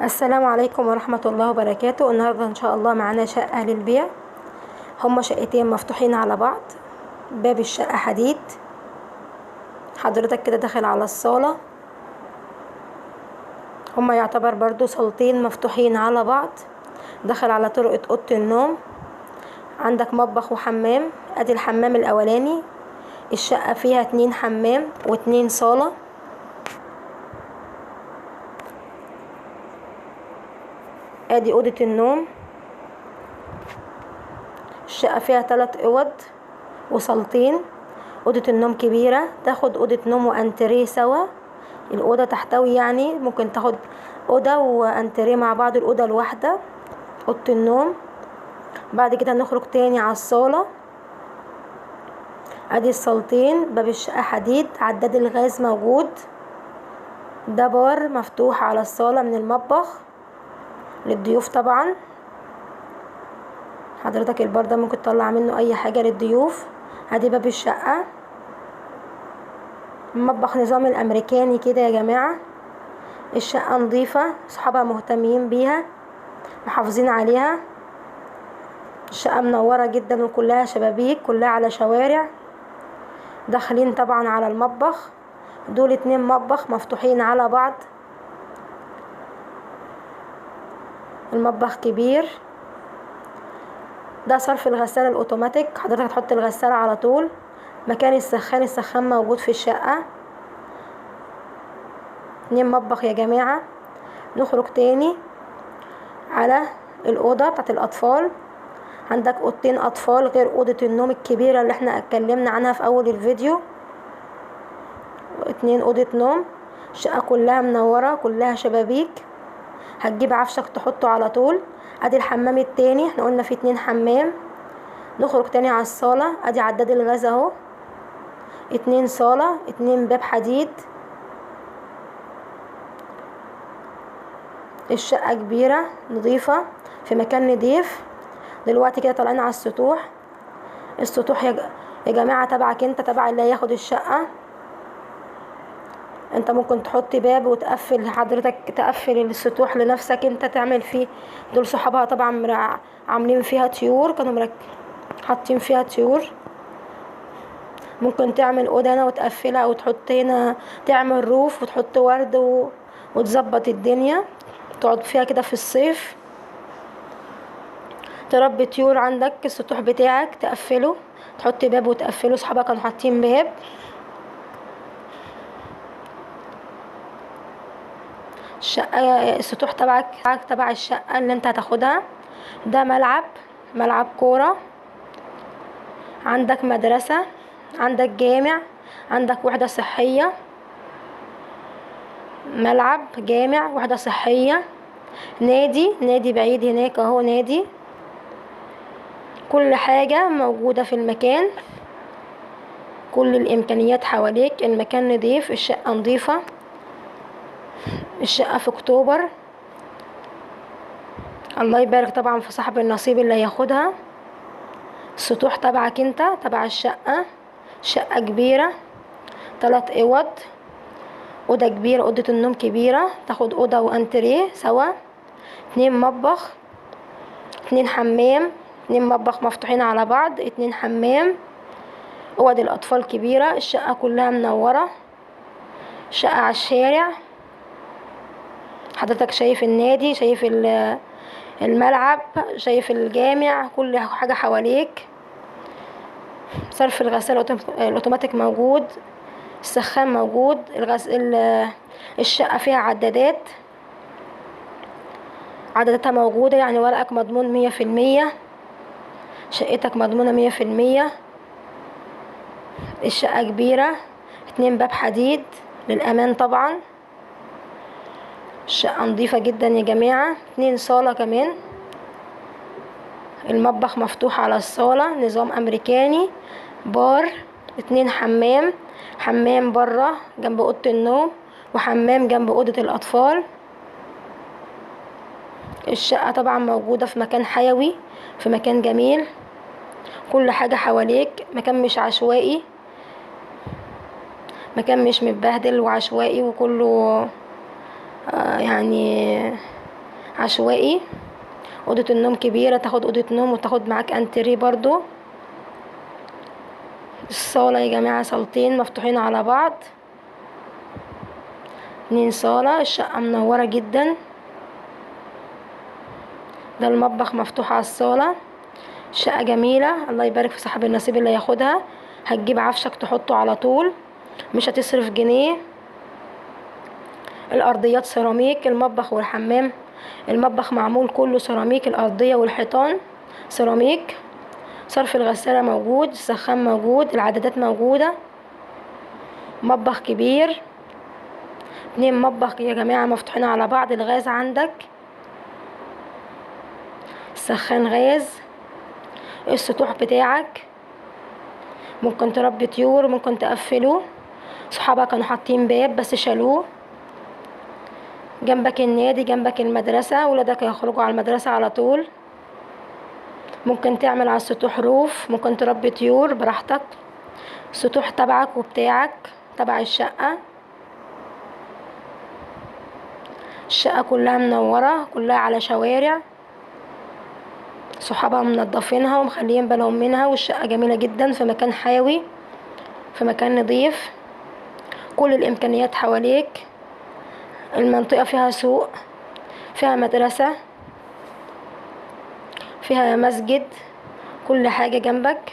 السلام عليكم ورحمة الله وبركاته. النهاردة ان شاء الله معانا شقة للبيع. هما شقتين مفتوحين على بعض، باب الشقة حديد. حضرتك كده داخل على الصالة. هما يعتبر برضو صالتين مفتوحين على بعض، داخل على طرقة اوضة النوم. عندك مطبخ وحمام. ادي الحمام الاولاني. الشقة فيها 2 حمام و2 صالة. ادي اوضة النوم. الشقة فيها 3 اوض وصالتين. اوضة النوم كبيرة، تاخد اوضة نوم وانتريه سوا. الاوضة تحتوي يعني ممكن تاخد اوضة وانتريه مع بعض، الاوضة الواحدة اوضة النوم. بعد كده نخرج تاني على الصالة. ادي الصالتين، باب الشقة حديد، عداد الغاز موجود. ده بار مفتوح على الصالة من المطبخ للضيوف طبعا. حضرتك البار ده ممكن تطلع منه اي حاجة للضيوف. ادي باب الشقة. المطبخ نظام الامريكاني كده يا جماعة. الشقة نظيفة، صحابها مهتمين بيها، محافظين عليها. الشقة منورة جدا وكلها شبابيك، كلها على شوارع. داخلين طبعا على المطبخ. دول 2 مطبخ مفتوحين على بعض. المطبخ كبير. ده صرف الغسالة الاوتوماتيك، حضرتك هتحط الغسالة على طول. مكان السخان موجود في الشقة. 2 مطبخ يا جماعة. نخرج تاني على الأوضة بتاعت الأطفال. عندك أوضتين أطفال غير أوضة النوم الكبيرة اللي احنا اتكلمنا عنها في أول الفيديو. 2 أوضة نوم. الشقة كلها منورة، كلها شبابيك. هتجيب عفشك تحطه على طول. ادي الحمام التاني، احنا قلنا فيه 2 حمام. نخرج تاني على الصالة. ادي عداد الغاز اهو. 2 صالة، 2 باب حديد. الشقة كبيرة نظيفة في مكان نضيف. دلوقتي كده طالعين على السطوح. السطوح يا جماعة تبعك انت، تبع اللي هياخد الشقة. انت ممكن تحط باب وتقفل، حضرتك تقفل السطوح لنفسك انت تعمل فيه. دول صحابها طبعا عاملين فيها طيور، كانوا حاطين فيها طيور. ممكن تعمل اوضه هنا وتقفلها، او تحط هنا تعمل روف وتحط ورد وتظبط الدنيا، تقعد فيها كده في الصيف. تربي طيور عندك. السطوح بتاعك تقفله، تحط باب وتقفله. صحابها كانوا حاطين باب. الشقة السطوح تبعك تبع الشقة اللي انت هتاخدها. ده ملعب كورة. عندك مدرسة، عندك جامع، عندك وحدة صحية. ملعب، جامع، وحدة صحية، نادي بعيد هناك اهو نادي. كل حاجة موجودة في المكان، كل الامكانيات حواليك. المكان نضيف، الشقة نضيفة. الشقة في اكتوبر. الله يبارك طبعا في صاحب النصيب اللي هياخدها. السطوح تبعك انت، تبع الشقة. شقة كبيرة، 3 اوض. اوضة كبيرة، اوضة النوم كبيرة، تاخد اوضة وانتريه سوا. 2 مطبخ، 2 حمام. 2 مطبخ مفتوحين على بعض، 2 حمام. اوض الاطفال كبيرة. الشقة كلها منورة. شقة على الشارع. حضرتك شايف النادي، شايف الملعب، شايف الجامع، كل حاجة حواليك. صرف الغسالة الاوتوماتيك موجود. السخان موجود. الشقة فيها عدداتها موجودة، يعني ورقك مضمون 100%. شقتك مضمونة 100%. الشقة كبيرة، 2 باب حديد للأمان طبعا. الشقة نظيفة جدا يا جماعة. 2 صالة كمان. المطبخ مفتوح على الصالة، نظام أمريكاني. بار، 2 حمام. حمام برا جنب أوضة النوم، وحمام جنب أوضة الأطفال. الشقة طبعا موجودة في مكان حيوي، في مكان جميل. كل حاجة حواليك، مكان مش عشوائي، مكان مش متبهدل وعشوائي وكله يعني عشوائي. اوضة النوم كبيرة، تاخد اوضة نوم وتاخد معاك انتريه برضو. الصالة يا جماعة صالتين مفتوحين على بعض، 2 صالة. الشقة منورة جدا. ده المطبخ مفتوح على الصالة. شقة جميلة، الله يبارك في صاحب النصيب اللي ياخدها. هتجيب عفشك تحطه على طول، مش هتصرف جنيه. الارضيات سيراميك، المطبخ والحمام. المطبخ معمول كله سيراميك، الارضية والحيطان سيراميك. صرف الغسالة موجود، السخان موجود، العدادات موجودة. مطبخ كبير، 2 مطبخ يا جماعة مفتوحين على بعض. الغاز عندك، السخان غاز. السطوح بتاعك ممكن تربي طيور، ممكن تقفله. صحابها كانوا حاطين باب بس شالوه. جنبك النادي، جنبك المدرسة، ولادك يخرجوا على المدرسة على طول. ممكن تعمل على السطوح روف، ممكن تربي طيور براحتك. السطوح تبعك وبتاعك، تبع الشقة. الشقة كلها منورة، كلها على شوارع. صحابها منضفينها ومخليين بالهم منها، والشقة جميلة جدا في مكان حيوي، في مكان نظيف. كل الامكانيات حواليك. المنطقة فيها سوق، فيها مدرسة، فيها مسجد، كل حاجة جنبك.